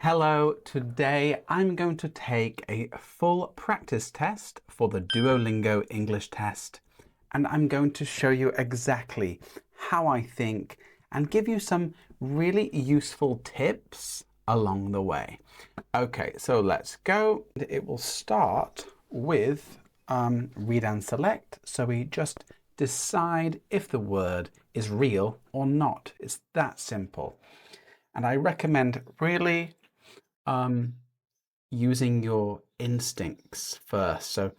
Hello, today I'm going to take a full practice test for the Duolingo English Test, and I'm going to show you exactly how I think and give you some really useful tips along the way. Okay, so let's go. It will start with read and select, so we just decide if the word is real or not. It's that simple. And I recommend really using your instincts first. So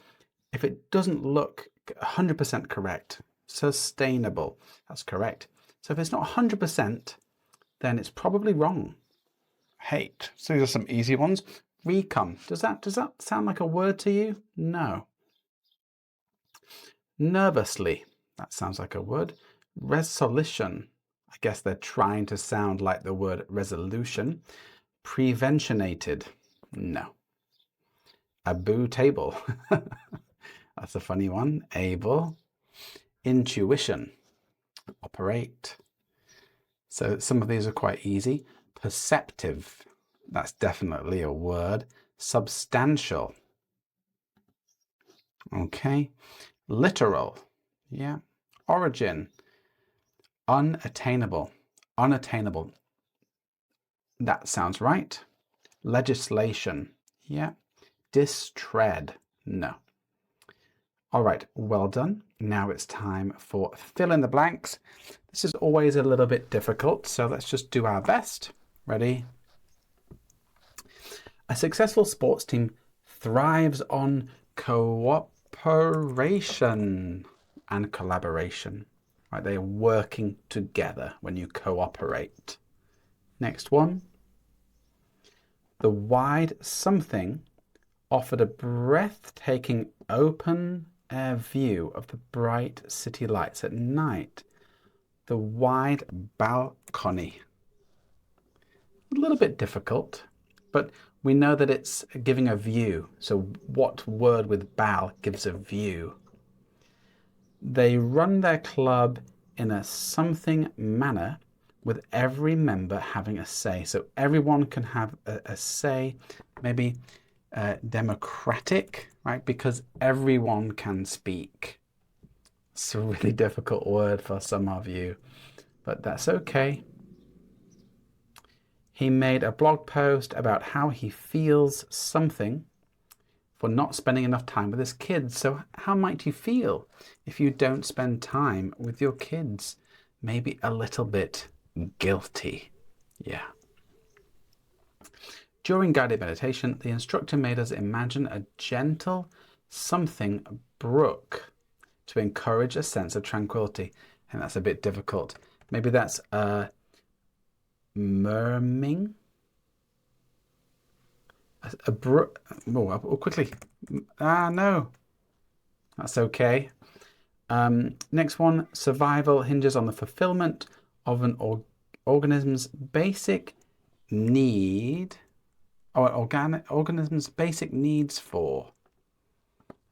if it doesn't look 100% correct, sustainable, that's correct. So if it's not 100%, then it's probably wrong. Hate. So these are some easy ones. Recome. Does that sound like a word to you? No. Nervously. That sounds like a word. Resolution. I guess they're trying to sound like the word resolution. Preventionated. No. Abu table. That's a funny one. Able. Intuition. Operate. So some of these are quite easy. Perceptive. That's definitely a word. Substantial. Okay. Literal. Yeah. Origin. Unattainable. Unattainable. That sounds right. Legislation. Yeah. Distread. No. All right, well done. Now it's time for fill in the blanks. This is always a little bit difficult, so let's just do our best. Ready? A successful sports team thrives on cooperation and collaboration. Right, they are working together when you cooperate. Next one. The wide something offered a breathtaking open-air view of the bright city lights at night. The wide balcony. A little bit difficult, but we know that it's giving a view. So what word with bal gives a view? They run their club in a something manner with every member having a say. So everyone can have a say, maybe democratic, right? Because everyone can speak. It's a really difficult word for some of you, but that's okay. He made a blog post about how he feels something for not spending enough time with his kids. So how might you feel if you don't spend time with your kids? Maybe a little bit guilty. Yeah. During guided meditation, the instructor made us imagine a gentle something brook to encourage a sense of tranquility. And that's a bit difficult. Maybe that's murmuring. A brook. Oh, quickly. No. That's okay. Next one. Survival hinges on the fulfillment of an organism's basic need. Organism's basic needs for.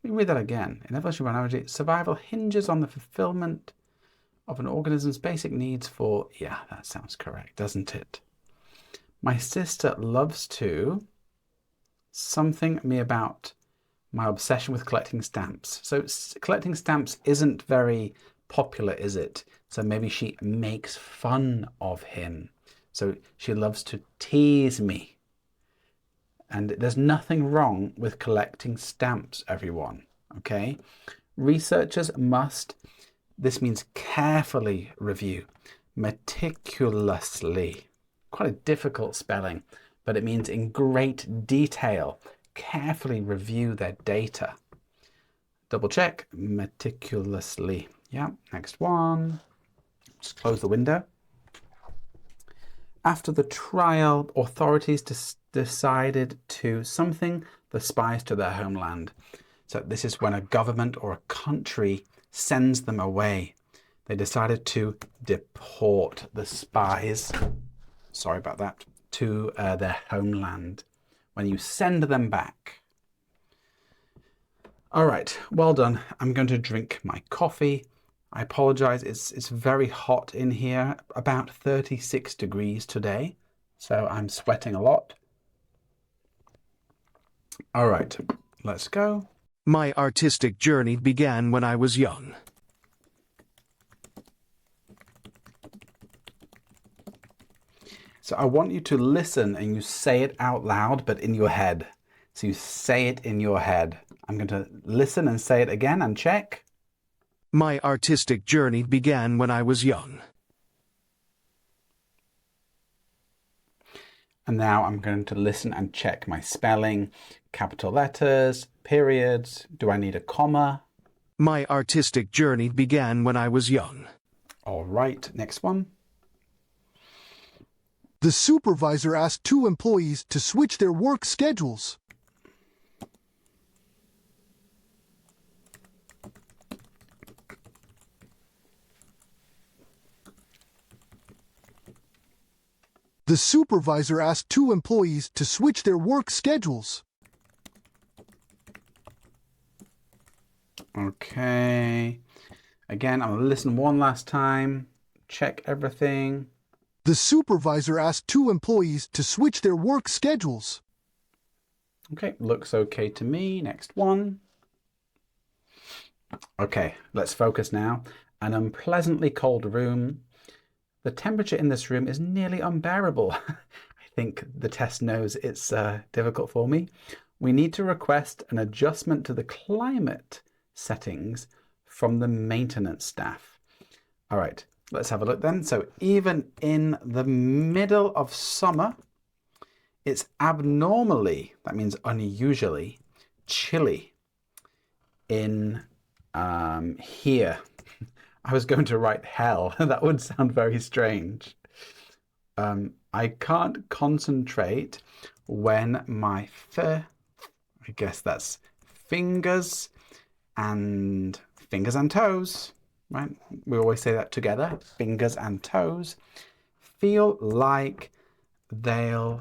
Let me read that again. In evolutionary biology, survival hinges on the fulfillment of an organism's basic needs for. Yeah, that sounds correct, doesn't it? My sister loves to something me about my obsession with collecting stamps. So collecting stamps isn't very popular, is it? So maybe she makes fun of him. So she loves to tease me. And there's nothing wrong with collecting stamps, everyone, okay? Researchers must, this means carefully review, meticulously. Quite a difficult spelling, but it means in great detail, carefully review their data. Double check, meticulously. Yeah, next one. Just close the window. After the trial, authorities decided to something the spies to their homeland. So this is when a government or a country sends them away. They decided to deport the spies, sorry about that, to their homeland. When you send them back. All right, well done. I'm going to drink my coffee. I apologize, it's very hot in here, about 36 degrees today, so I'm sweating a lot. All right, let's go. My artistic journey began when I was young. So I want you to listen and you say it out loud, but in your head. So you say it in your head. I'm going to listen and say it again and check. My artistic journey began when I was young. And now I'm going to listen and check my spelling, capital letters, periods. Do I need a comma? My artistic journey began when I was young. All right, next one. The supervisor asked two employees to switch their work schedules. The supervisor asked two employees to switch their work schedules. Okay. Again, I'm going to listen one last time. Check everything. The supervisor asked two employees to switch their work schedules. Okay, looks okay to me. Next one. Okay, let's focus now. An unpleasantly cold room. The temperature in this room is nearly unbearable. I think the test knows it's difficult for me. We need to request an adjustment to the climate settings from the maintenance staff. All right, let's have a look then. So even in the middle of summer, it's abnormally, that means unusually, chilly in here. I was going to write hell. That would sound very strange. I can't concentrate when my I guess that's fingers and toes, right? We always say that together, fingers and toes, feel like they're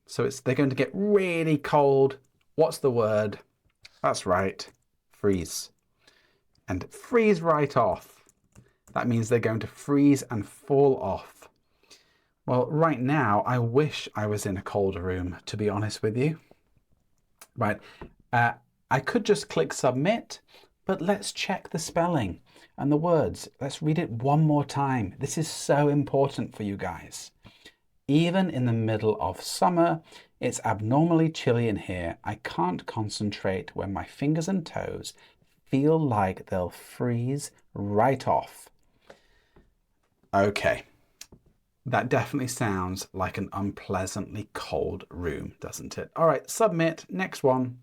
going to get really cold. What's the word? That's right, freeze. And freeze right off. That means they're going to freeze and fall off. Well, right now, I wish I was in a colder room, to be honest with you. Right, I could just click submit, but let's check the spelling and the words. Let's read it one more time. This is so important for you guys. Even in the middle of summer, it's abnormally chilly in here. I can't concentrate when my fingers and toes feel like they'll freeze right off. Okay, that definitely sounds like an unpleasantly cold room, doesn't it? All right, submit. Next one.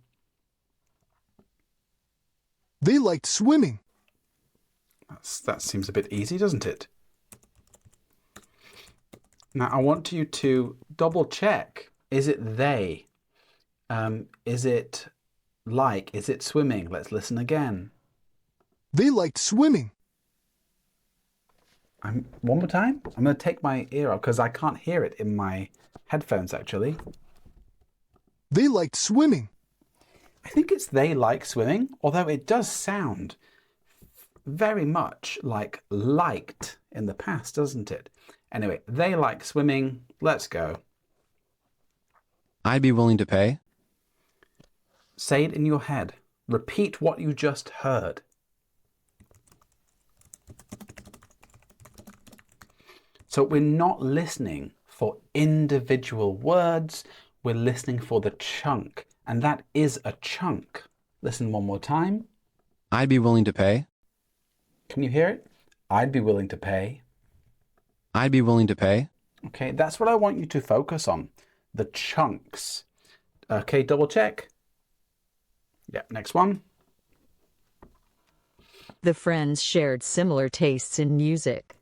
They liked swimming. That seems a bit easy, doesn't it? Now, I want you to double check. Is it they? Is it like? Is it swimming? Let's listen again. They liked swimming. One more time. I'm going to take my ear off because I can't hear it in my headphones, actually. They liked swimming. I think it's they like swimming, although it does sound very much like liked in the past, doesn't it? Anyway, they like swimming. Let's go. I'd be willing to pay. Say it in your head. Repeat what you just heard. So we're not listening for individual words. We're listening for the chunk. And that is a chunk. Listen one more time. I'd be willing to pay. Can you hear it? I'd be willing to pay. I'd be willing to pay. Okay, that's what I want you to focus on. The chunks. Okay, double check. Yeah, next one. The friends shared similar tastes in music.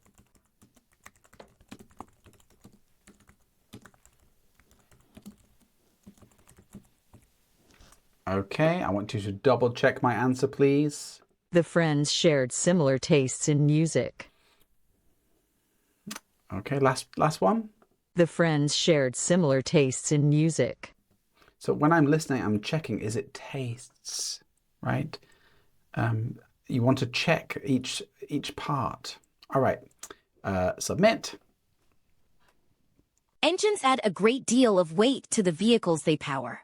Okay, I want you to double check my answer, please. The friends shared similar tastes in music. Okay, last one. The friends shared similar tastes in music. So when I'm listening, I'm checking, is it tastes, right? You want to check each part. All right, submit. Engines add a great deal of weight to the vehicles they power.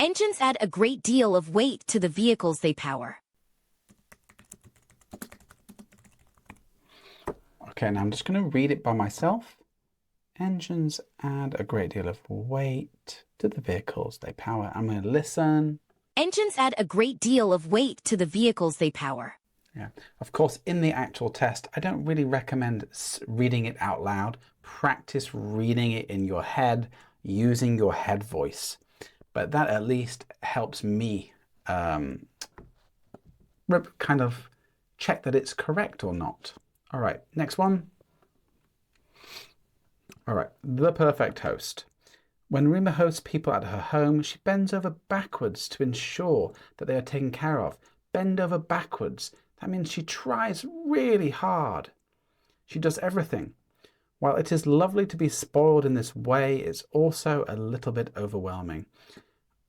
Engines add a great deal of weight to the vehicles they power. Okay, now I'm just going to read it by myself. Engines add a great deal of weight to the vehicles they power. I'm going to listen. Engines add a great deal of weight to the vehicles they power. Yeah, of course, in the actual test, I don't really recommend reading it out loud. Practice reading it in your head, using your head voice. But that at least helps me kind of check that it's correct or not. All right, next one. All right, the perfect host. When Rima hosts people at her home, she bends over backwards to ensure that they are taken care of. Bend over backwards. That means she tries really hard. She does everything. While it is lovely to be spoiled in this way, it's also a little bit overwhelming.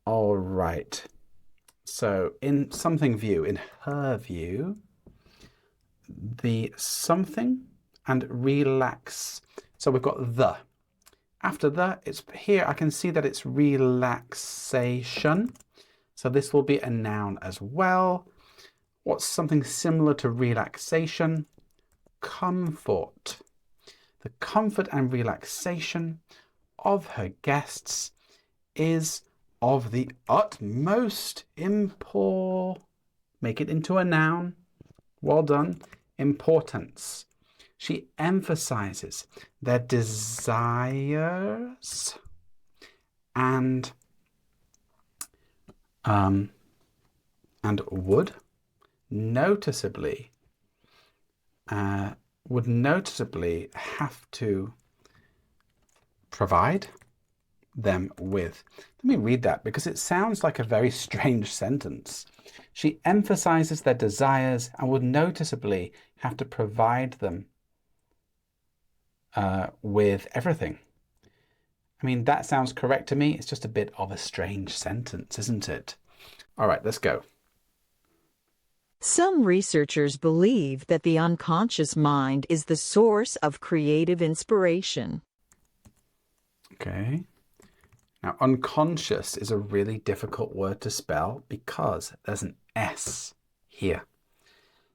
All right. So in something view, in her view, the something and relax. So we've got the. After the, it's here, I can see that it's relaxation. So this will be a noun as well. What's something similar to relaxation? Comfort. The comfort and relaxation of her guests is of the utmost make it into a noun. Well done. Importance. She emphasizes their desires and would noticeably have to provide them with. Let me read that because it sounds like a very strange sentence. She emphasizes their desires and would noticeably have to provide them with everything. I mean, that sounds correct to me. It's just a bit of a strange sentence, isn't it? All right, let's go. Some researchers believe that the unconscious mind is the source of creative inspiration. Okay. Now, unconscious is a really difficult word to spell because there's an S here.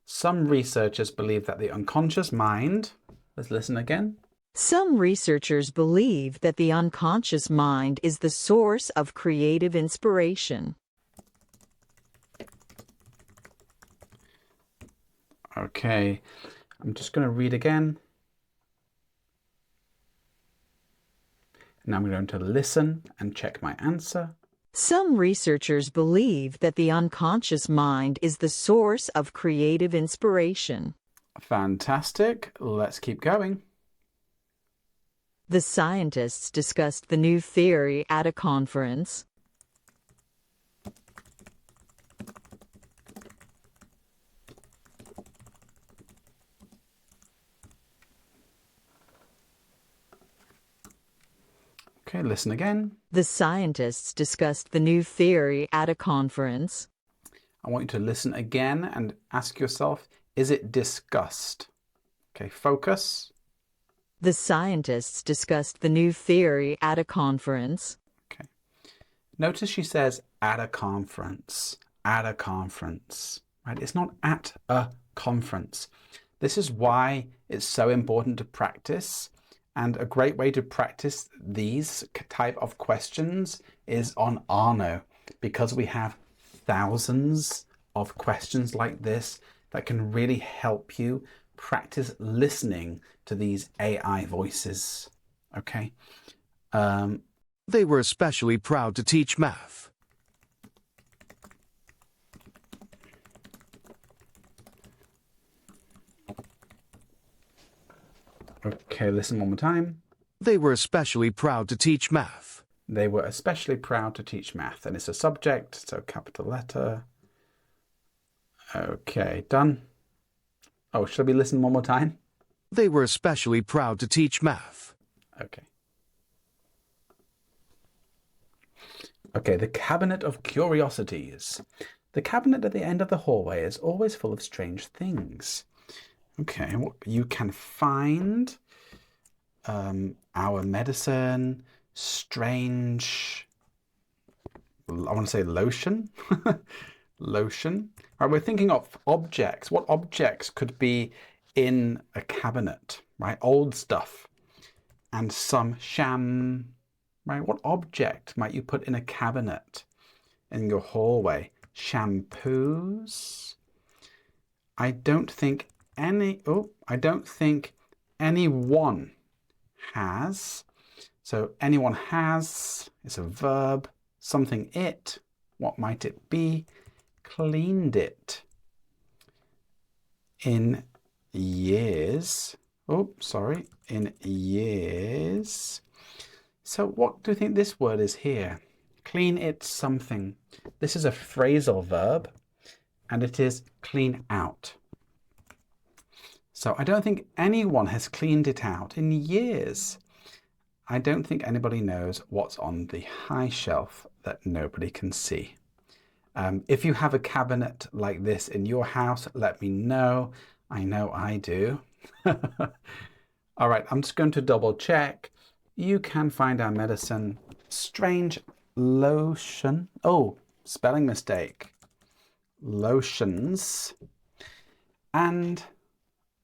Some researchers believe that the unconscious mind, let's listen again. Some researchers believe that the unconscious mind is the source of creative inspiration. Okay, I'm just going to read again. Now I'm going to listen and check my answer. Some researchers believe that the unconscious mind is the source of creative inspiration. Fantastic. Let's keep going. The scientists discussed the new theory at a conference. Okay, listen again. The scientists discussed the new theory at a conference. I want you to listen again and ask yourself, is it discussed? Okay, focus. The scientists discussed the new theory at a conference. Okay. Notice she says at a conference, right? It's not at a conference. This is why it's so important to practice. And a great way to practice these type of questions is on Arno, because we have thousands of questions like this that can really help you practice listening to these AI voices. Okay. They were especially proud to teach math. Okay, listen one more time. They were especially proud to teach math. They were especially proud to teach math. And it's a subject, so capital letter. Okay, done. Oh, should we listen one more time? They were especially proud to teach math. Okay. Okay, the cabinet of curiosities. The cabinet at the end of the hallway is always full of strange things. Okay, you can find our medicine, strange I want to say lotion. Lotion. Right, we're thinking of objects. What objects could be in a cabinet, right? Old stuff. And some right? What object might you put in a cabinet in your hallway? Shampoos. I don't think anyone has. So anyone has is a verb. Something it. What might it be? Cleaned it in years. Oh, sorry, in years. So what do you think this word is here? Clean it something. This is a phrasal verb, and it is clean out. So I don't think anyone has cleaned it out in years. I don't think anybody knows what's on the high shelf that nobody can see. If you have a cabinet like this in your house, let me know. I know I do. All right, I'm just going to double check. You can find our medicine. Strange lotion. Oh, spelling mistake. Lotions. And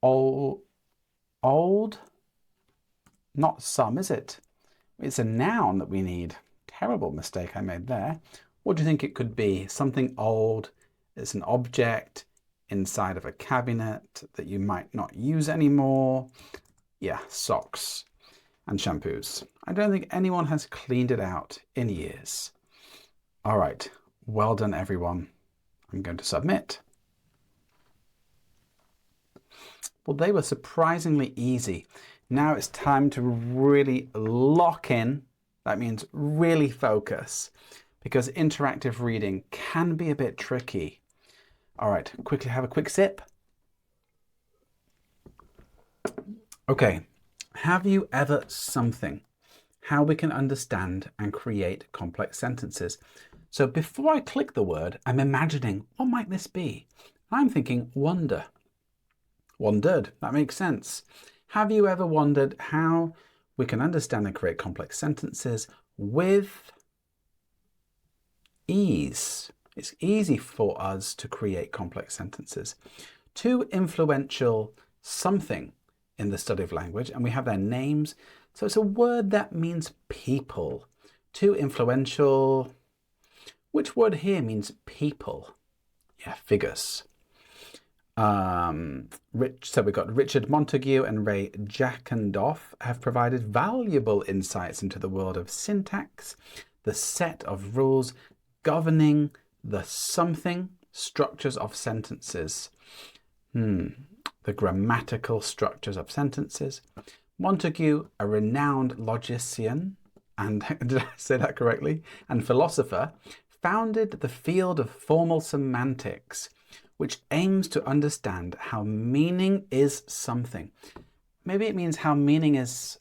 old. Not some, is it? It's a noun that we need. Terrible mistake I made there. What do you think it could be? Something old. It's an object inside of a cabinet that you might not use anymore. Yeah, socks and shampoos. I don't think anyone has cleaned it out in years. All right, well done everyone. I'm going to submit. Well, they were surprisingly easy. Now it's time to really lock in. That means really focus, because interactive reading can be a bit tricky. All right, quickly have a quick sip. Okay, have you ever something? How we can understand and create complex sentences. So before I click the word, I'm imagining, what might this be? I'm thinking wonder. Wondered, that makes sense. Have you ever wondered how we can understand and create complex sentences with ease? It's easy for us to create complex sentences. Two influential something in the study of language, and we have their names. So it's a word that means people. Two influential. Which word here means people? Yeah, figures. So we've got Richard Montague and Ray Jackendoff have provided valuable insights into the world of syntax, the set of rules governing the something structures of sentences. The grammatical structures of sentences. Montague, a renowned logician, and did I say that correctly? And philosopher, founded the field of formal semantics, which aims to understand how meaning is something. Maybe it means how meaning is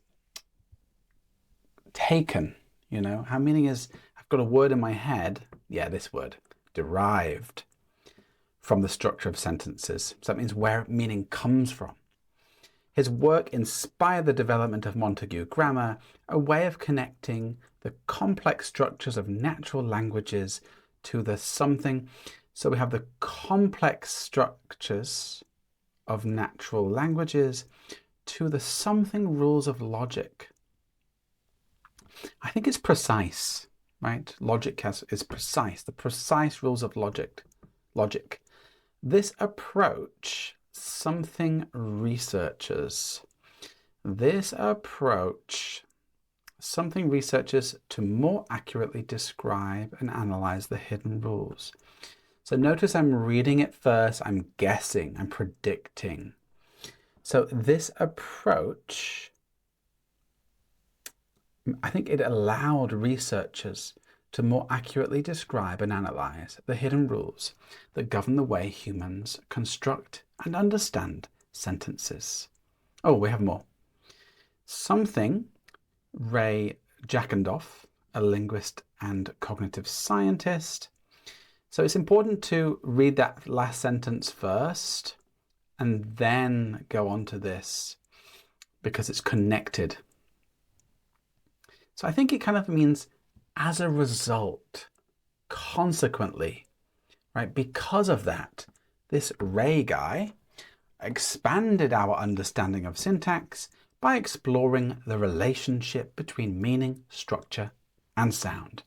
taken, you know, how meaning is, I've got a word in my head, yeah, this word, derived from the structure of sentences. So that means where meaning comes from. His work inspired the development of Montague grammar, a way of connecting the complex structures of natural languages to the something. So we have the complex structures of natural languages to the something rules of logic. I think it's precise, right? Logic is precise, the precise rules of logic. This approach, something researchers to more accurately describe and analyze the hidden rules. So notice I'm reading it first, I'm guessing, I'm predicting. So this approach, I think it allowed researchers to more accurately describe and analyze the hidden rules that govern the way humans construct and understand sentences. Oh, we have more. Something, Ray Jackendoff, a linguist and cognitive scientist. So it's important to read that last sentence first and then go on to this because it's connected. So I think it kind of means as a result. Consequently, right, because of that, this Ray guy expanded our understanding of syntax by exploring the relationship between meaning, structure, and sound.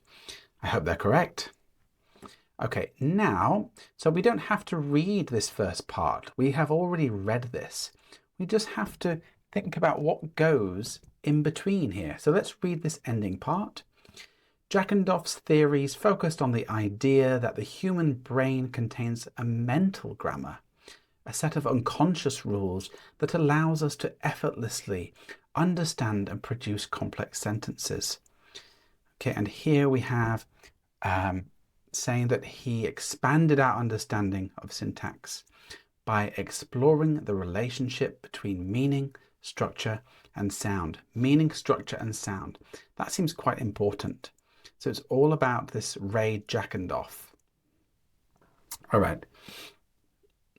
I hope they're correct. Okay, now, so we don't have to read this first part. We have already read this. We just have to think about what goes in between here. So let's read this ending part. Jackendoff's theories focused on the idea that the human brain contains a mental grammar, a set of unconscious rules that allows us to effortlessly understand and produce complex sentences. Okay, and here we have saying that he expanded our understanding of syntax by exploring the relationship between meaning, structure, and sound. Meaning, structure, and sound. That seems quite important. So it's all about this Ray Jackendoff. All right.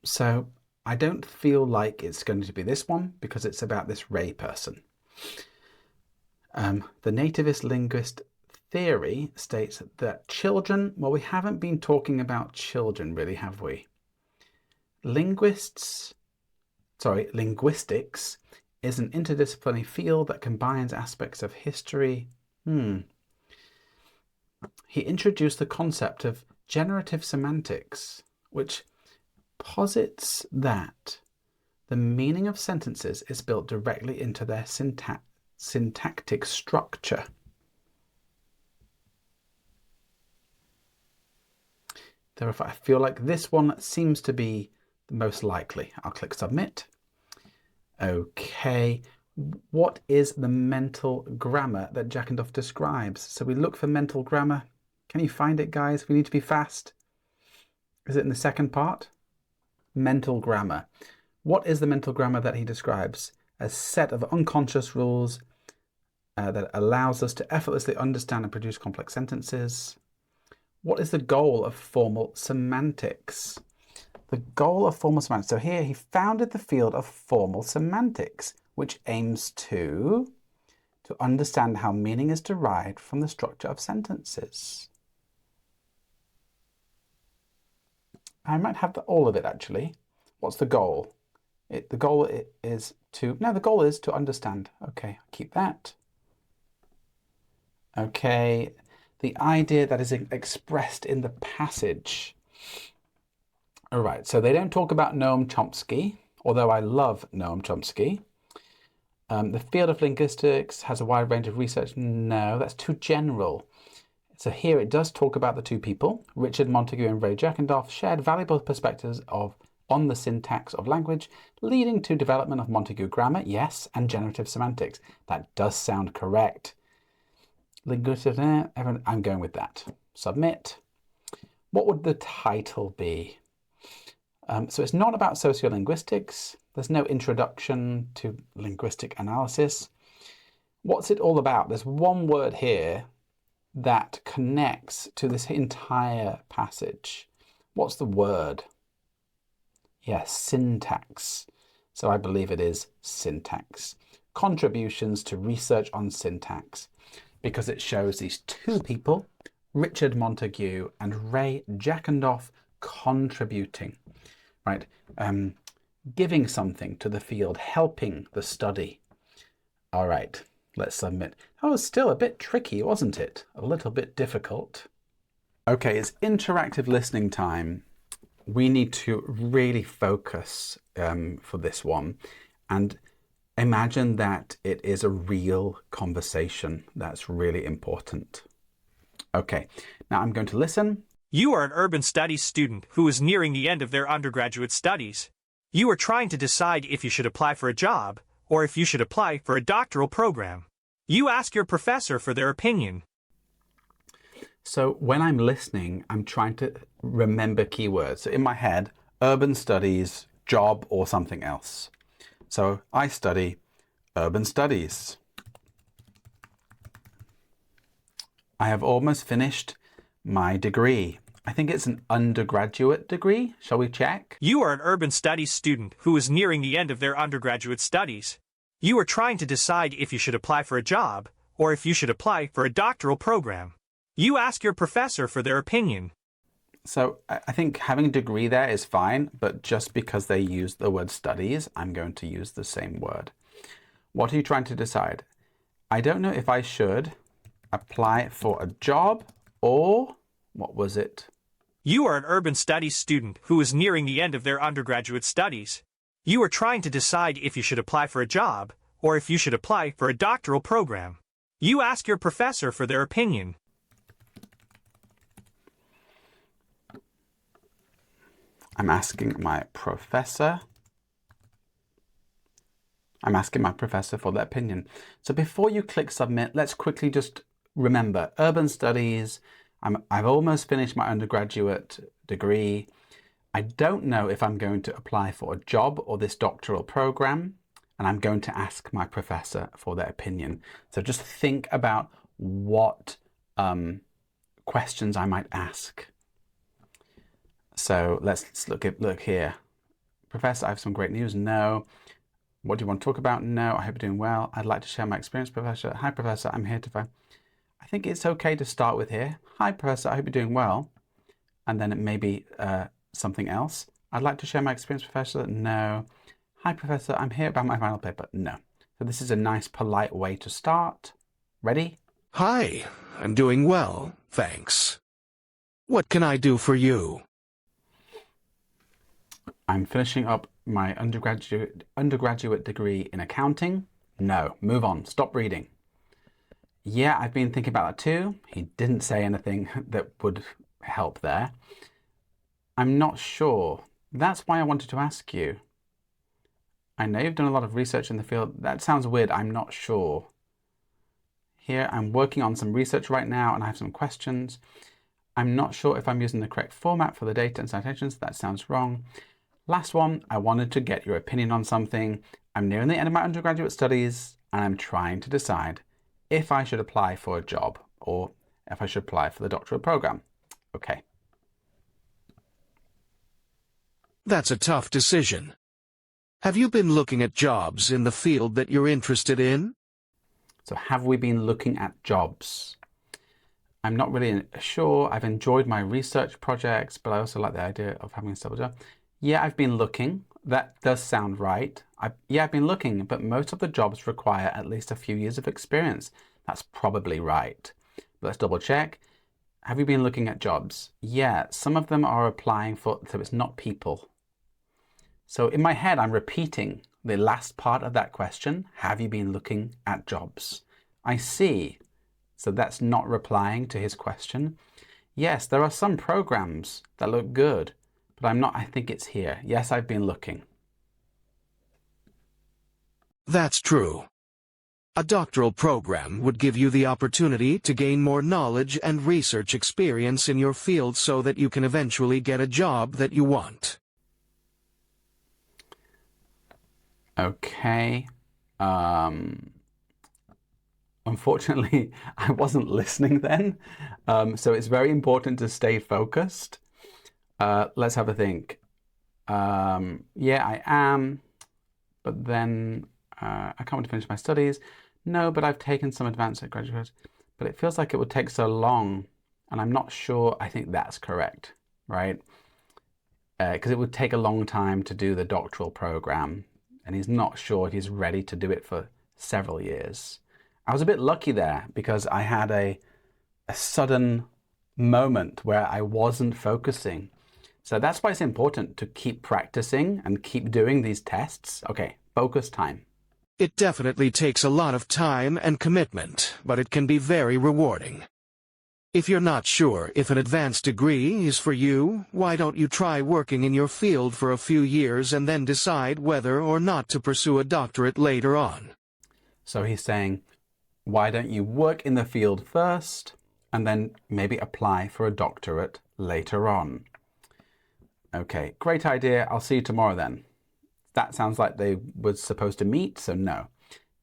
So I don't feel like it's going to be this one because it's about this Ray person. The nativist linguist theory states that children, well, we haven't been talking about children really, have we? Linguistics is an interdisciplinary field that combines aspects of history. He introduced the concept of generative semantics, which posits that the meaning of sentences is built directly into their syntactic structure. Therefore, I feel like this one seems to be the most likely. I'll click submit. Okay, what is the mental grammar that Jackendoff describes? So we look for mental grammar. Can you find it, guys? We need to be fast. Is it in the second part? Mental grammar. What is the mental grammar that he describes? A set of unconscious rules that allows us to effortlessly understand and produce complex sentences. What is the goal of formal semantics? The goal of formal semantics. So here he founded the field of formal semantics, which aims to understand how meaning is derived from the structure of sentences. I might have all of it actually. What's the goal? The goal is to understand. Okay, keep that. Okay, the idea that is expressed in the passage. All right, so they don't talk about Noam Chomsky, although I love Noam Chomsky. The field of linguistics has a wide range of research. No, that's too general. So here it does talk about the two people. Richard Montague and Ray Jackendoff shared valuable perspectives on the syntax of language, leading to development of Montague grammar, yes, and generative semantics. That does sound correct. Linguistics, I'm going with that. Submit. What would the title be? So it's not about sociolinguistics. There's no introduction to linguistic analysis. What's it all about? There's one word here that connects to this entire passage. What's the word? Yes, syntax. So I believe it is syntax. Contributions to research on syntax, because it shows these two people, Richard Montague and Ray Jackendoff, contributing, right? Giving something to the field, helping the study. All right, let's submit. That was still a bit tricky, wasn't it? A little bit difficult. Okay, it's interactive listening time. We need to really focus for this one and imagine that it is a real conversation. That's really important. Okay, now I'm going to listen. You are an urban studies student who is nearing the end of their undergraduate studies. You are trying to decide if you should apply for a job or if you should apply for a doctoral program. You ask your professor for their opinion. So when I'm listening, I'm trying to remember keywords. So in my head, urban studies, job, or something else. So I study urban studies. I have almost finished my degree. I think it's an undergraduate degree. Shall we check? You are an urban studies student who is nearing the end of their undergraduate studies. You are trying to decide if you should apply for a job or if you should apply for a doctoral program. You ask your professor for their opinion. So I think having degree there is fine, but just because they use the word studies, I'm going to use the same word. What are you trying to decide? I don't know if I should apply for a job or what was it? You are an urban studies student who is nearing the end of their undergraduate studies. You are trying to decide if you should apply for a job or if you should apply for a doctoral program. You ask your professor for their opinion. I'm asking my professor. I'm asking my professor for their opinion. So before you click submit, let's quickly just remember urban studies. I've almost finished my undergraduate degree. I don't know if I'm going to apply for a job or this doctoral program, and I'm going to ask my professor for their opinion. So just think about what questions I might ask. So let's look here. Professor, I have some great news. No. What do you want to talk about? No. I hope you're doing well. I'd like to share my experience, Professor. Hi, Professor. I'm here to find. I think it's okay to start with here. Hi, Professor. I hope you're doing well. And then it may be something else. I'd like to share my experience, Professor. No. Hi, Professor. I'm here about my final paper. No. So this is a nice, polite way to start. Ready? Hi, I'm doing well, thanks. What can I do for you? I'm finishing up my undergraduate degree in accounting. No, move on. Stop reading. Yeah, I've been thinking about that too. He didn't say anything that would help there. I'm not sure. That's why I wanted to ask you. I know you've done a lot of research in the field. That sounds weird. I'm not sure. Here, I'm working on some research right now and I have some questions. I'm not sure if I'm using the correct format for the data and citations. That sounds wrong. Last one, I wanted to get your opinion on something. I'm nearing the end of my undergraduate studies and I'm trying to decide if I should apply for a job or if I should apply for the doctoral program. Okay. That's a tough decision. Have you been looking at jobs in the field that you're interested in? So have we been looking at jobs? I'm not really sure. I've enjoyed my research projects, but I also like the idea of having a stable job. Yeah, I've been looking. That does sound right. I've been looking, but most of the jobs require at least a few years of experience. That's probably right. But let's double check. Have you been looking at jobs? Yeah, some of them are applying for, so it's not people. So in my head, I'm repeating the last part of that question. Have you been looking at jobs? I see. So that's not replying to his question. Yes, there are some programs that look good, but I think it's here. Yes, I've been looking. That's true. A doctoral program would give you the opportunity to gain more knowledge and research experience in your field so that you can eventually get a job that you want. Okay. Unfortunately, I wasn't listening then. So it's very important to stay focused. Let's have a think. Yeah, I am. But then I can't wait to finish my studies. No, but I've taken some advanced graduate. But it feels like it would take so long. And I'm not sure I think that's correct, right? Because it would take a long time to do the doctoral program. And he's not sure he's ready to do it for several years. I was a bit lucky there because I had a sudden moment where I wasn't focusing. So that's why it's important to keep practicing and keep doing these tests. Okay, focus time. It definitely takes a lot of time and commitment, but it can be very rewarding. If you're not sure if an advanced degree is for you, why don't you try working in your field for a few years and then decide whether or not to pursue a doctorate later on? So he's saying, why don't you work in the field first and then maybe apply for a doctorate later on? Okay, great idea. I'll see you tomorrow then. That sounds like they were supposed to meet, so no.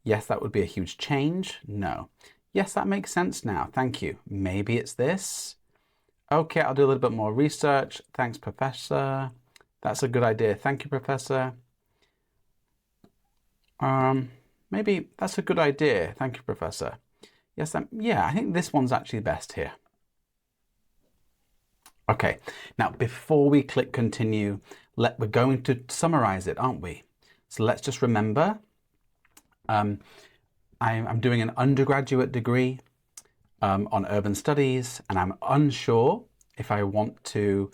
Yes, that would be a huge change. No. Yes, that makes sense now. Thank you. Maybe it's this. Okay, I'll do a little bit more research. Thanks, Professor. That's a good idea. Thank you, Professor. Maybe that's a good idea. Thank you, Professor. Yes, yeah, I think this one's actually best here. Okay, now before we click continue, we're going to summarize it, aren't we? So let's just remember, I'm doing an undergraduate degree on urban studies, and I'm unsure if I want to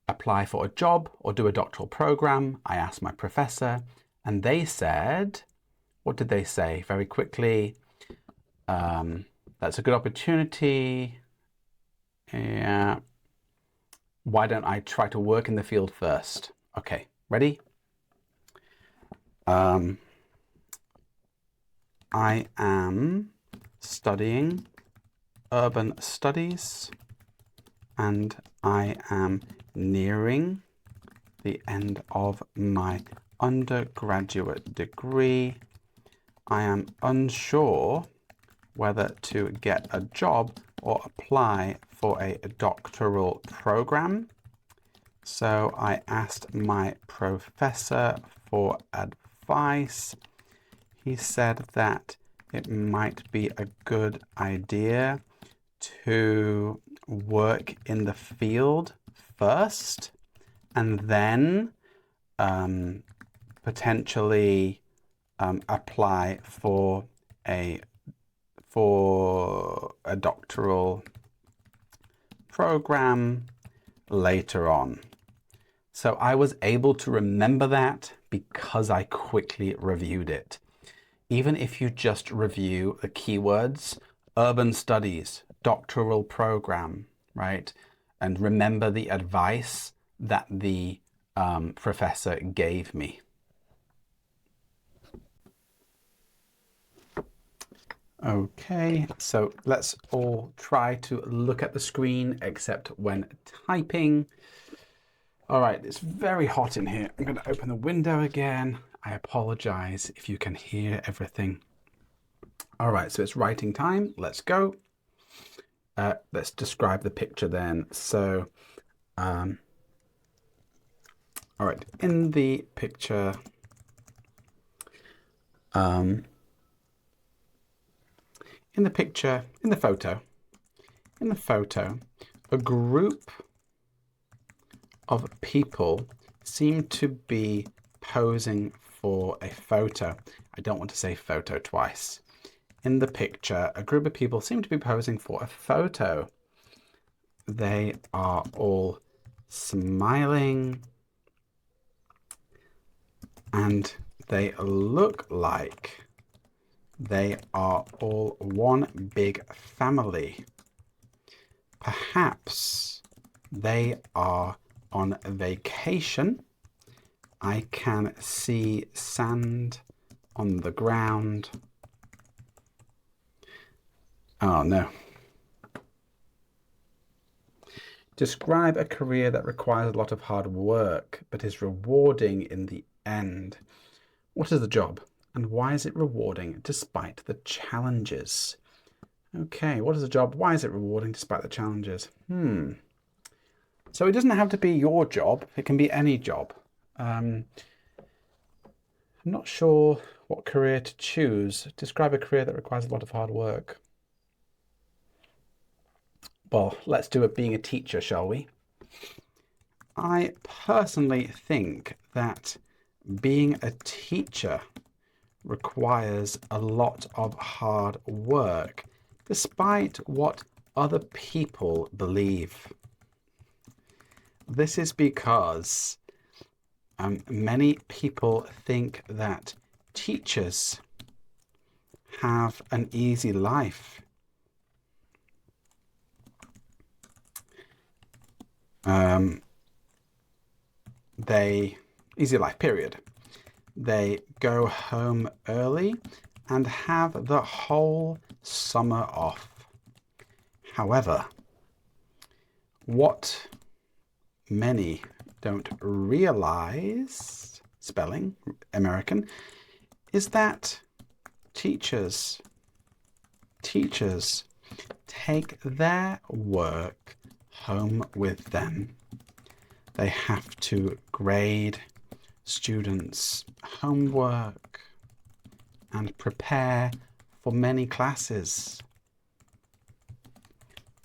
apply for a job or do a doctoral program. I asked my professor, and they said, what did they say? Very quickly, that's a good opportunity. Yeah. Why don't I try to work in the field first? Okay, ready? I am studying urban studies and I am nearing the end of my undergraduate degree. I am unsure whether to get a job or apply for a doctoral program. So I asked my professor for advice. He said that it might be a good idea to work in the field first and then potentially apply for a doctoral program later on. So I was able to remember that because I quickly reviewed it. Even if you just review the keywords, urban studies, doctoral program, right? And remember the advice that the professor gave me. Okay, so let's all try to look at the screen except when typing. All right, it's very hot in here. I'm going to open the window again. I apologize if you can hear everything. All right, so it's writing time. Let's go. Let's describe the picture then. So, all right, in the picture, in the photo, a group of people seem to be posing for a photo. I don't want to say photo twice. In the picture, a group of people seem to be posing for a photo. They are all smiling and they look like they are all one big family. Perhaps they are on vacation. I can see sand on the ground. Oh no. Describe a career that requires a lot of hard work but is rewarding in the end. What is the job and why is it rewarding despite the challenges? Okay, what is the job? Why is it rewarding despite the challenges? So it doesn't have to be your job. It can be any job. I'm not sure what career to choose. Describe a career that requires a lot of hard work. Well, let's do it being a teacher, shall we? I personally think that being a teacher requires a lot of hard work, despite what other people believe. This is because many people think that teachers have an easy life. Easy life, period. They go home early and have the whole summer off. However, what many don't realize, spelling, American, is that teachers take their work home with them. They have to grade students' homework and prepare for many classes.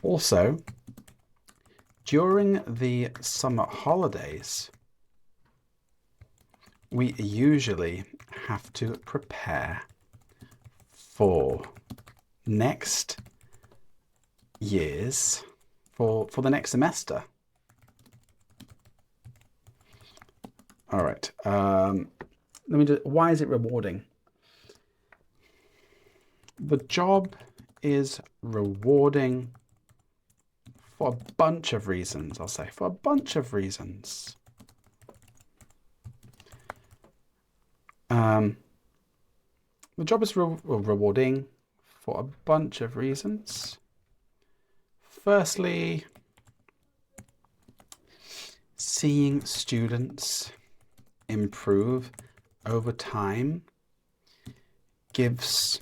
Also, During the summer holidays, we usually have to prepare for next year's, for the next semester. All right. Why is it rewarding? The job is rewarding for a bunch of reasons, I'll say, for a bunch of reasons. The job is rewarding for a bunch of reasons. Firstly, seeing students improve over time gives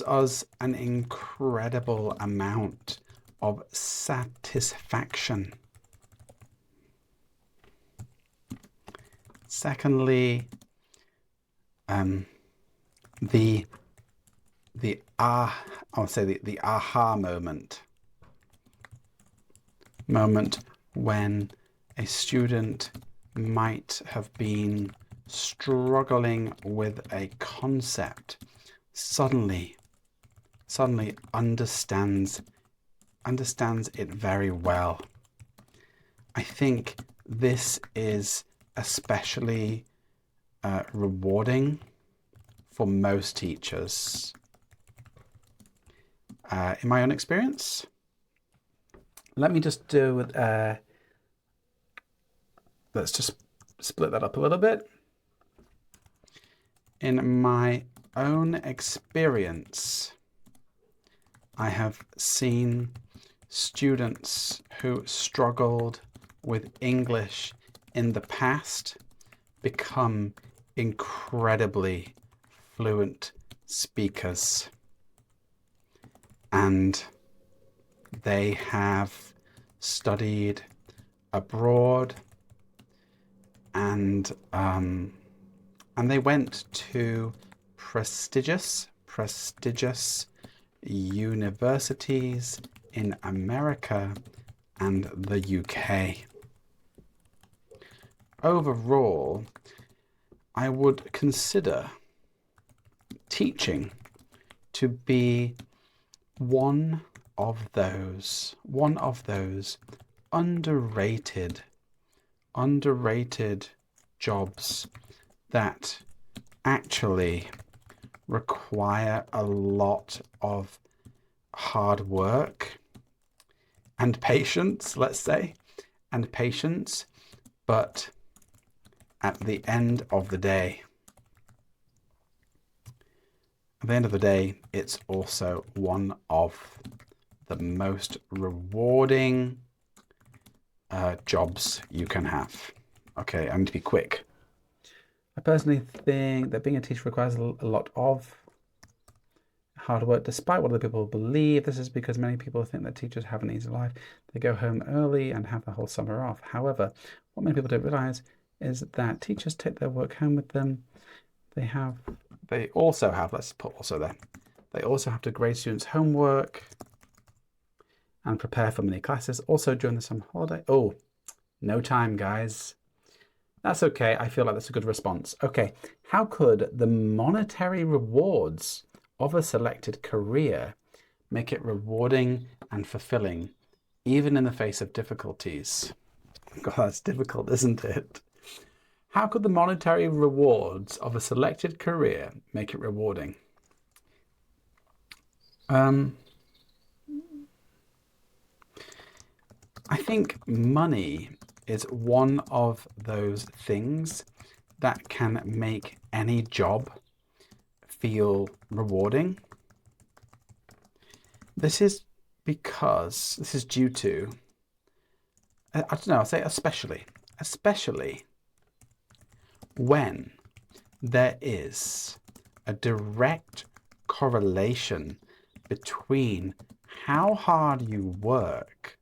us an incredible amount of satisfaction. Secondly, the aha moment when a student might have been struggling with a concept, suddenly understands it very well. I think this is especially rewarding for most teachers. In my own experience, let me just do, let's just split that up a little bit. In my own experience, I have seen students who struggled with English in the past become incredibly fluent speakers, and they have studied abroad, and they went to prestigious universities in America and the UK. Overall, I would consider teaching to be one of those underrated jobs that actually require a lot of hard work and patience, let's say, but at the end of the day, it's also one of the most rewarding jobs you can have. Okay, I'm going to be quick. I personally think that being a teacher requires a lot of hard work, despite what other people believe. This is because many people think that teachers have an easy life. They go home early and have the whole summer off. However, what many people don't realize is that teachers take their work home with them. They also have, let's put also there, they also have to grade students' homework and prepare for mini classes. Also during the summer holiday. Oh, no time, guys. That's okay. I feel like that's a good response. Okay, how could the monetary rewards of a selected career make it rewarding and fulfilling, even in the face of difficulties? God, that's difficult, isn't it? How could the monetary rewards of a selected career make it rewarding? I think money is one of those things that can make any job feel rewarding. This is due to, I don't know, I'll say especially when there is a direct correlation between how hard you work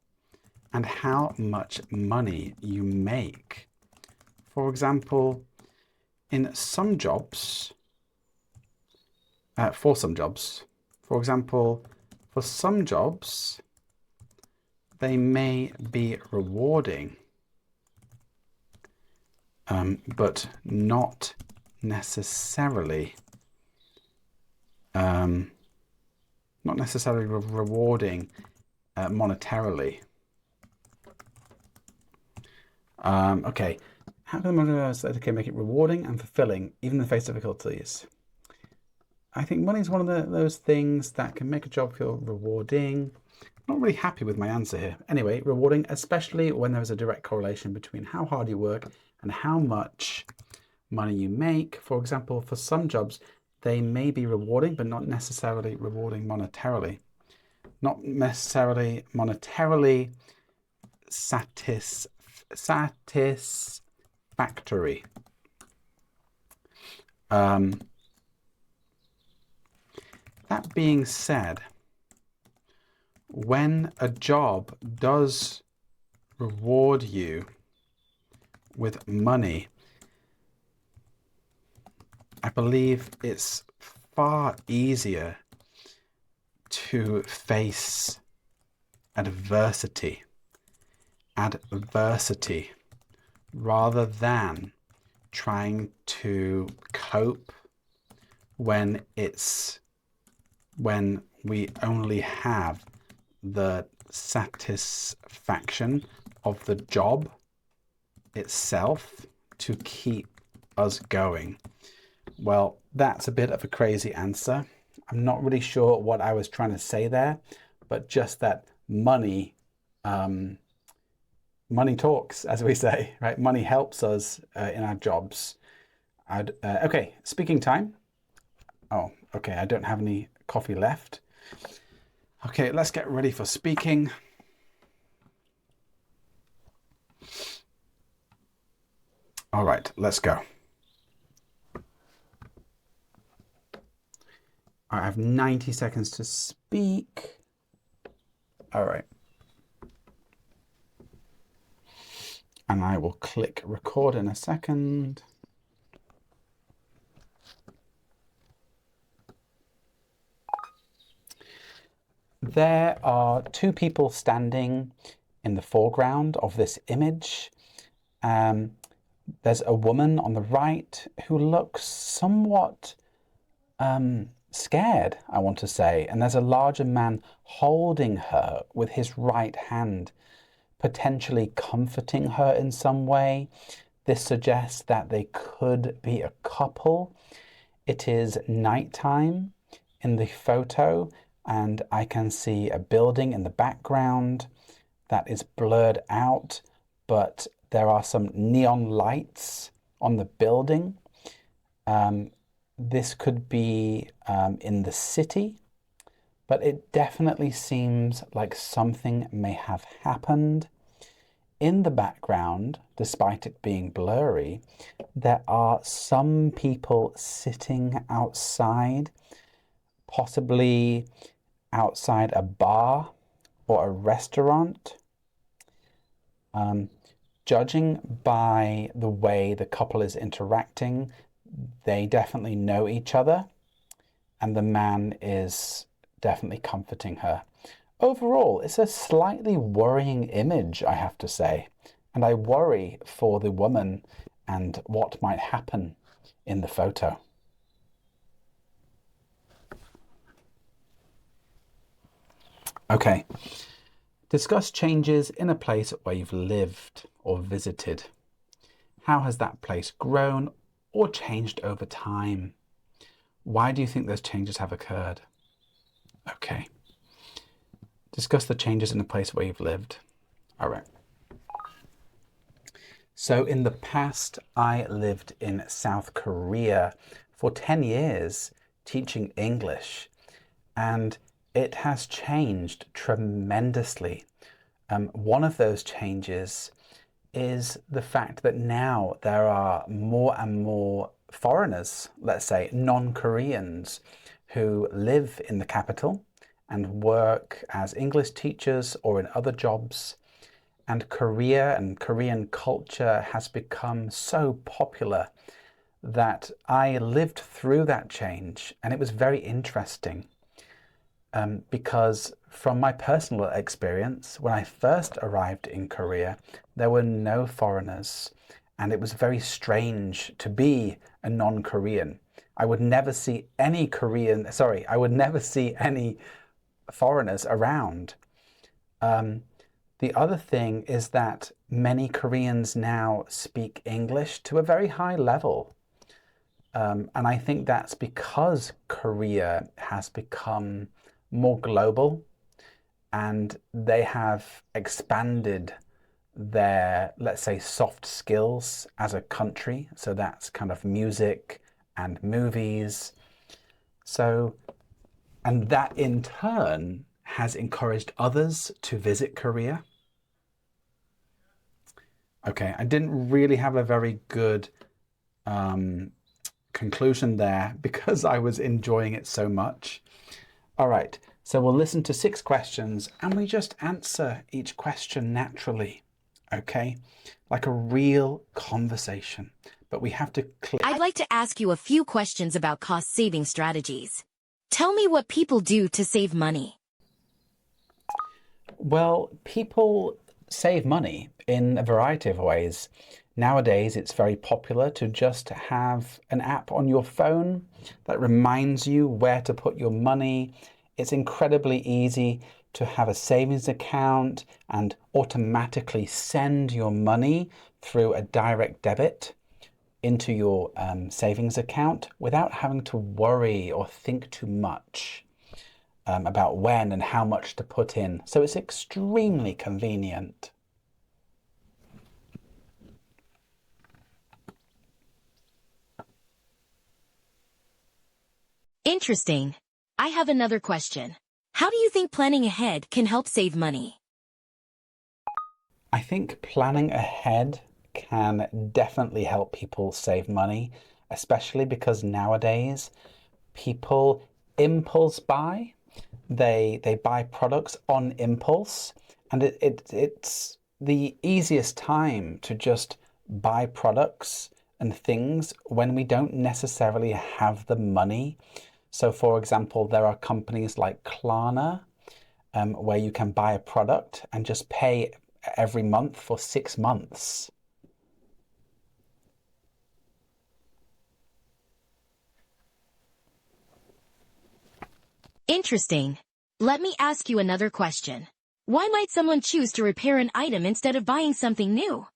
and how much money you make. For example, in some jobs, they may be rewarding, but not necessarily rewarding monetarily. Okay, how can the make it rewarding and fulfilling even in the face of difficulties? I think money is one of those things that can make a job feel rewarding. I'm not really happy with my answer here. Anyway, rewarding, especially when there is a direct correlation between how hard you work and how much money you make. For example, for some jobs, they may be rewarding, but not necessarily rewarding monetarily. Not necessarily monetarily satisfactory. That being said, when a job does reward you with money, I believe it's far easier to face adversity rather than trying to cope when we only have the satisfaction of the job itself to keep us going. Well, that's a bit of a crazy answer. I'm not really sure what I was trying to say there, but just that money talks, as we say, right? Money helps us in our jobs. Okay, speaking time. Oh, okay, I don't have any coffee left. Okay, let's get ready for speaking. All right, let's go. I have 90 seconds to speak. All right. And I will click record in a second. There are two people standing in the foreground of this image. There's a woman on the right who looks somewhat scared, I want to say, and there's a larger man holding her with his right hand, potentially comforting her in some way. This suggests that they could be a couple. It is nighttime in the photo, and I can see a building in the background that is blurred out, but there are some neon lights on the building. This could be in the city, but it definitely seems like something may have happened. In the background, despite it being blurry, there are some people sitting outside, possibly outside a bar or a restaurant. Judging by the way the couple is interacting, they definitely know each other, and the man is definitely comforting her. Overall, it's a slightly worrying image, I have to say, and I worry for the woman and what might happen in the photo. Okay. Discuss changes in a place where you've lived or visited. How has that place grown or changed over time? Why do you think those changes have occurred? Okay. Discuss the changes in the place where you've lived. All right. So in the past, I lived in South Korea for 10 years teaching English, and it has changed tremendously. One of those changes is the fact that now there are more and more foreigners, let's say non-Koreans, who live in the capital and work as English teachers or in other jobs. And Korea and Korean culture has become so popular that I lived through that change, and it was very interesting. because from my personal experience, when I first arrived in Korea, there were no foreigners, and it was very strange to be a non-Korean. I would never see any foreigners around. The other thing is that many Koreans now speak English to a very high level. And I think that's because Korea has become more global and they have expanded their, let's say, soft skills as a country. So that's kind of music and movies. So, and that in turn has encouraged others to visit Korea. Okay, I didn't really have a very good conclusion there because I was enjoying it so much. All right, so we'll listen to 6 questions and we just answer each question naturally, okay? Like a real conversation, but we have to click. I'd like to ask you a few questions about cost-saving strategies. Tell me what people do to save money. Well, people save money in a variety of ways. Nowadays, it's very popular to just have an app on your phone that reminds you where to put your money. It's incredibly easy to have a savings account and automatically send your money through a direct debit into your savings account without having to worry or think too much about when and how much to put in. So it's extremely convenient. Interesting. I have another question. How do you think planning ahead can help save money? I think planning ahead can definitely help people save money, especially because nowadays people impulse buy. They buy products on impulse, and it's the easiest time to just buy products and things when we don't necessarily have the money. So for example, there are companies like Klarna where you can buy a product and just pay every month for 6 months. Interesting. Let me ask you another question. Why might someone choose to repair an item instead of buying something new?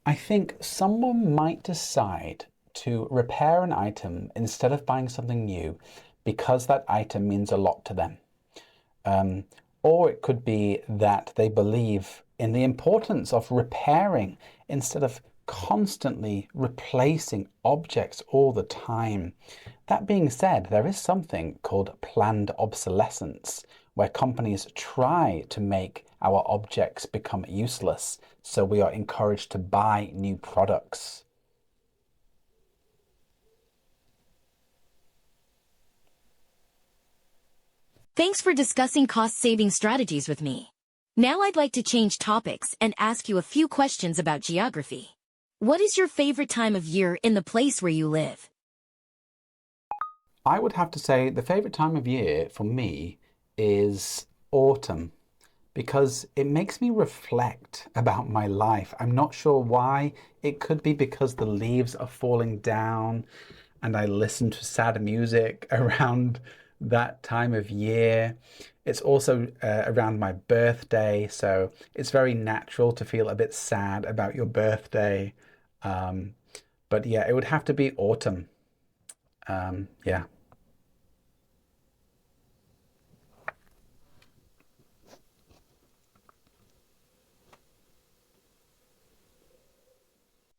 I think someone might decide to repair an item instead of buying something new because that item means a lot to them. Or it could be that they believe in the importance of repairing instead of constantly replacing objects all the time. That being said, there is something called planned obsolescence, where companies try to make our objects become useless, so we are encouraged to buy new products. Thanks for discussing cost-saving strategies with me. Now I'd like to change topics and ask you a few questions about geography. What is your favorite time of year in the place where you live? I would have to say the favorite time of year for me is autumn because it makes me reflect about my life. I'm not sure why. It could be because the leaves are falling down and I listen to sad music around that time of year. It's also around my birthday, so it's very natural to feel a bit sad about your birthday. But yeah, it would have to be autumn. Yeah.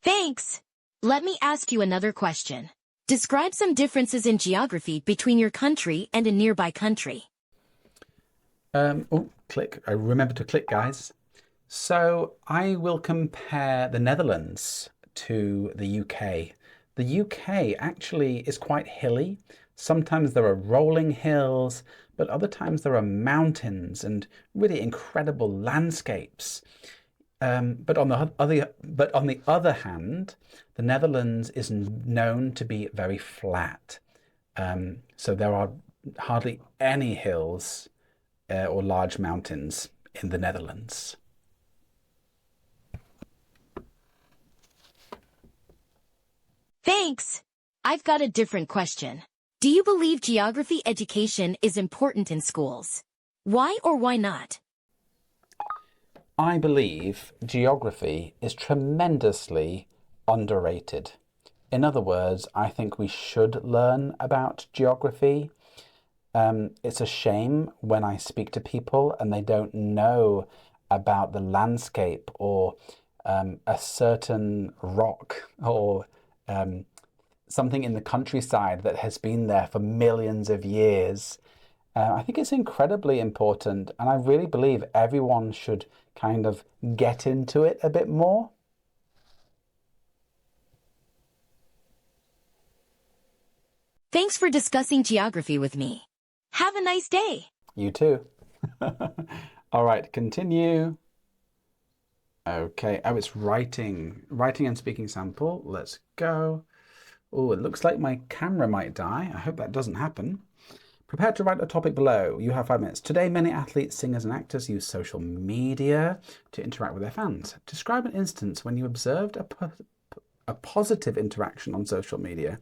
Thanks. Let me ask you another question. Describe some differences in geography between your country and a nearby country. Oh, click. I remember to click, guys. So I will compare the Netherlands to the UK. The UK actually is quite hilly. Sometimes there are rolling hills, but other times there are mountains and really incredible landscapes. But on the other hand, the Netherlands is known to be very flat. So there are hardly any hills or large mountains in the Netherlands. Thanks. I've got a different question. Do you believe geography education is important in schools? Why or why not? I believe geography is tremendously underrated. In other words, I think we should learn about geography. It's a shame when I speak to people and they don't know about the landscape or a certain rock or something in the countryside that has been there for millions of years. I think it's incredibly important, and I really believe everyone should kind of get into it a bit more. Thanks for discussing geography with me. Have a nice day. You too. All right, continue. Okay, oh, it's writing and speaking sample. Let's go. Oh, it looks like my camera might die. I hope that doesn't happen. Prepare to write a topic below. You have 5 minutes. Today, many athletes, singers, and actors use social media to interact with their fans. Describe an instance when you observed a positive interaction on social media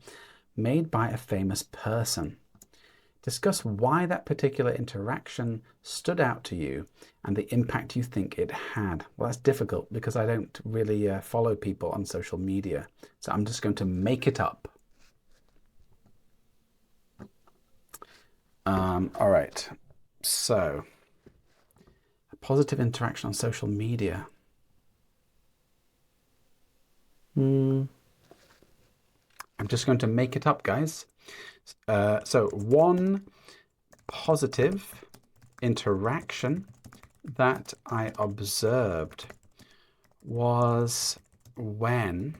made by a famous person. Discuss why that particular interaction stood out to you and the impact you think it had. Well, that's difficult because I don't really follow people on social media. So I'm just going to make it up. All right. So, a positive interaction on social media. I'm just going to make it up, guys. So one positive interaction that I observed was when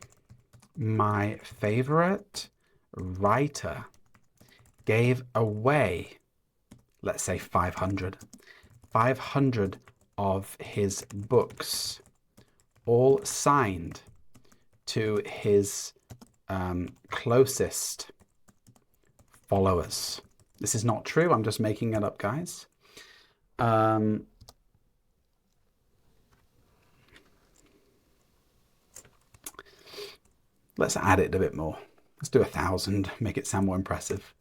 my favorite writer gave away, let's say 500 of his books, all signed to his closest followers. This is not true. I'm just making it up, guys. Let's add it a bit more. Let's do 1,000. Make it sound more impressive.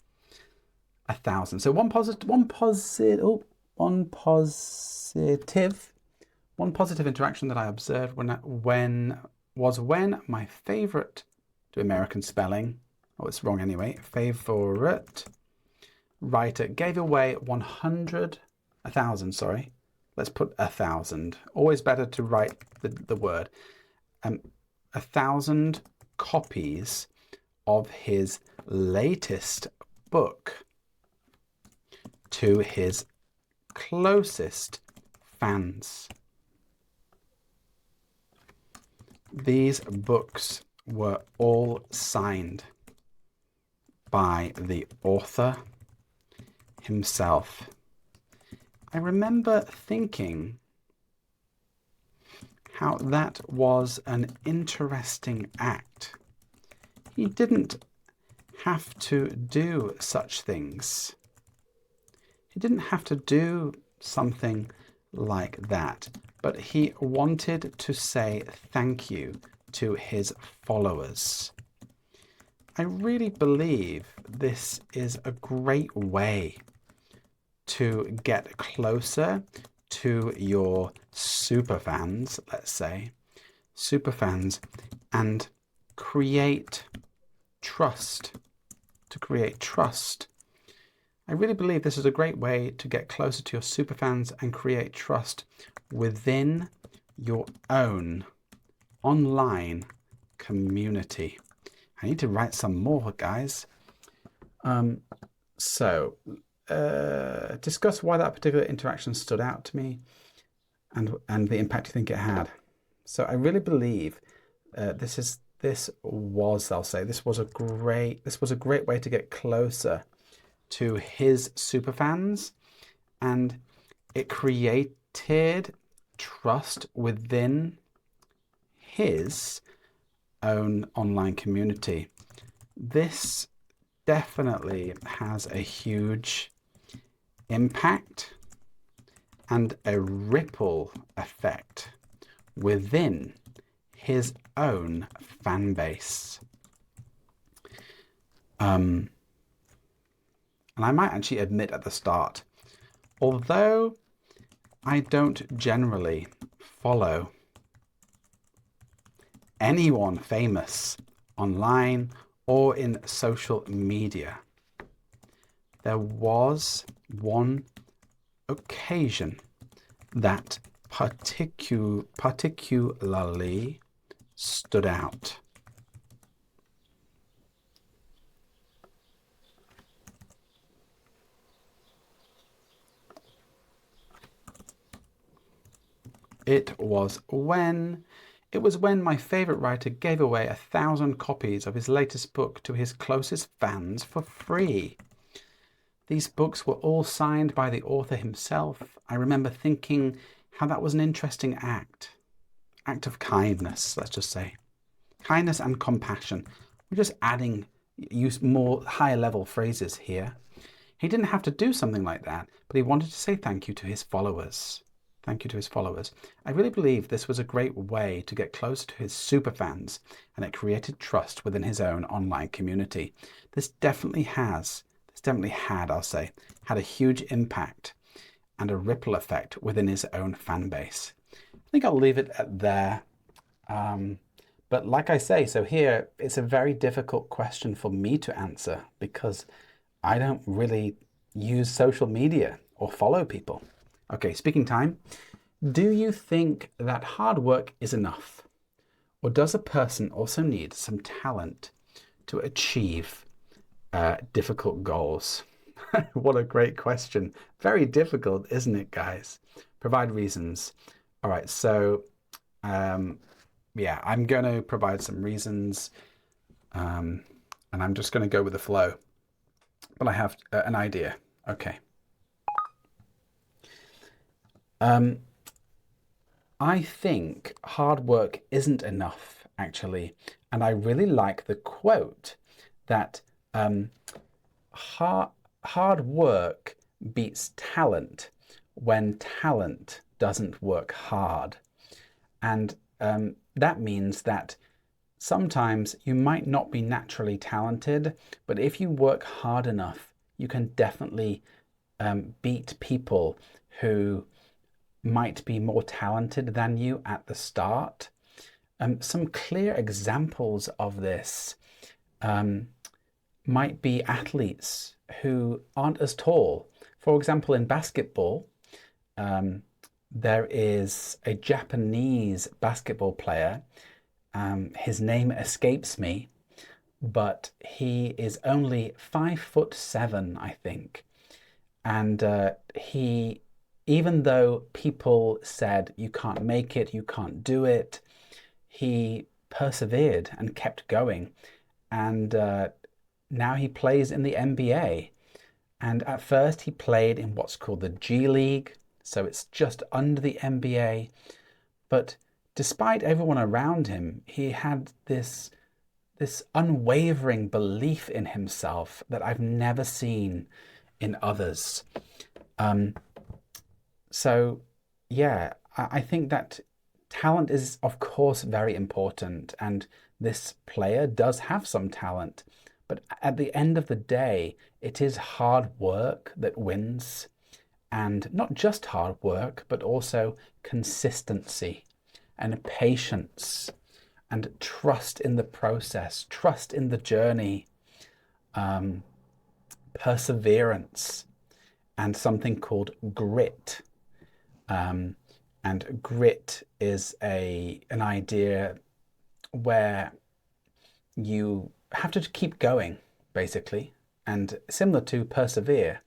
1,000. So one positive interaction that I observed when my favorite, do American spelling. Oh, it's wrong anyway. Favorite writer gave away 1,000, sorry. Let's put 1,000. Always better to write the word. 1,000 copies of his latest book to his closest fans. These books were all signed by the author himself. I remember thinking how that was an interesting act. He didn't have to do such things. He didn't have to do something like that, but he wanted to say thank you to his followers. I really believe this is a great way to get closer to your superfans, let's say, superfans, and create trust, I really believe this is a great way to get closer to your superfans and create trust within your own online community. I need to write some more, guys. Discuss why that particular interaction stood out to me and the impact you think it had. So I really believe this was a great way to get closer to his superfans, and it created trust within his own online community. This definitely has a huge impact and a ripple effect within his own fan base. And I might actually admit at the start, although I don't generally follow anyone famous online or in social media, there was one occasion that particularly stood out. It was when my favorite writer gave away 1,000 copies of his latest book to his closest fans for free. These books were all signed by the author himself. I remember thinking how that was an interesting act of kindness, let's just say. Kindness and compassion. We're just use more higher level phrases here. He didn't have to do something like that, but he wanted to say thank you to his followers. Thank you to his followers. I really believe this was a great way to get closer to his superfans, and it created trust within his own online community. This definitely had, I'll say, had a huge impact and a ripple effect within his own fan base. I think I'll leave it at there. But like I say, so here, it's a very difficult question for me to answer because I don't really use social media or follow people. Okay, speaking time. Do you think that hard work is enough? Or does a person also need some talent to achieve difficult goals? What a great question. Very difficult, isn't it, guys? Provide reasons. All right, so yeah, I'm going to provide some reasons and I'm just going to go with the flow. But I have an idea. Okay. I think hard work isn't enough, actually. And I really like the quote that hard work beats talent when talent doesn't work hard. And that means that sometimes you might not be naturally talented, but if you work hard enough, you can definitely beat people who might be more talented than you at the start. Some clear examples of this might be athletes who aren't as tall. For example, in basketball, there is a Japanese basketball player. His name escapes me, but he is only 5'7", I think. And even though people said, you can't make it, you can't do it, he persevered and kept going. And now he plays in the NBA. And at first he played in what's called the G League. So it's just under the NBA. But despite everyone around him, he had this unwavering belief in himself that I've never seen in others. So yeah, I think that talent is, of course, very important. And this player does have some talent. But at the end of the day, it is hard work that wins. And not just hard work, but also consistency and patience and trust in the process, trust in the journey, perseverance, and something called grit. And grit is an idea where you have to keep going, basically, and similar to persevere.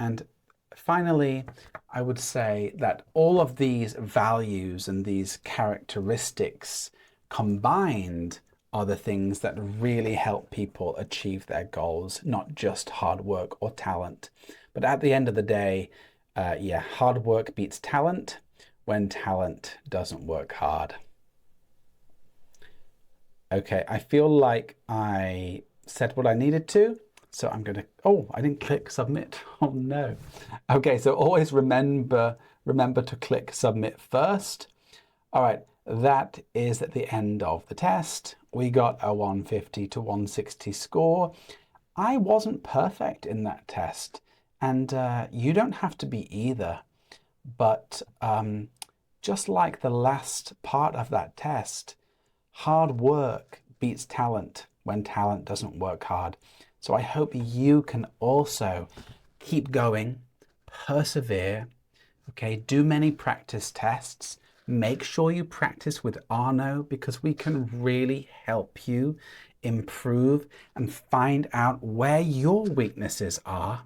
And finally, I would say that all of these values and these characteristics combined are the things that really help people achieve their goals, not just hard work or talent. But at the end of the day, yeah, hard work beats talent when talent doesn't work hard. Okay, I feel like I said what I needed to. So I'm going to, oh, I didn't click submit. Oh no. Okay, so always remember to click submit first. All right, that is at the end of the test. We got a 150 to 160 score. I wasn't perfect in that test, and you don't have to be either. But just like the last part of that test, hard work beats talent when talent doesn't work hard. So I hope you can also keep going, persevere, okay, do many practice tests. Make sure you practice with Arno because we can really help you improve and find out where your weaknesses are.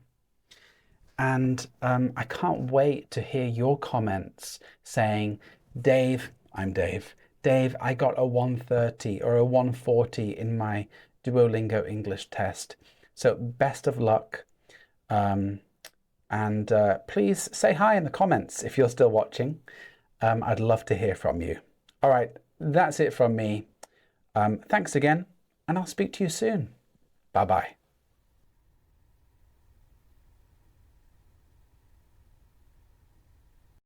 And I can't wait to hear your comments saying, Dave, I'm Dave. Dave, I got a 130 or a 140 in my Duolingo English test. So best of luck. And please say hi in the comments if you're still watching. I'd love to hear from you. All right, that's it from me. Thanks again, and I'll speak to you soon. Bye-bye.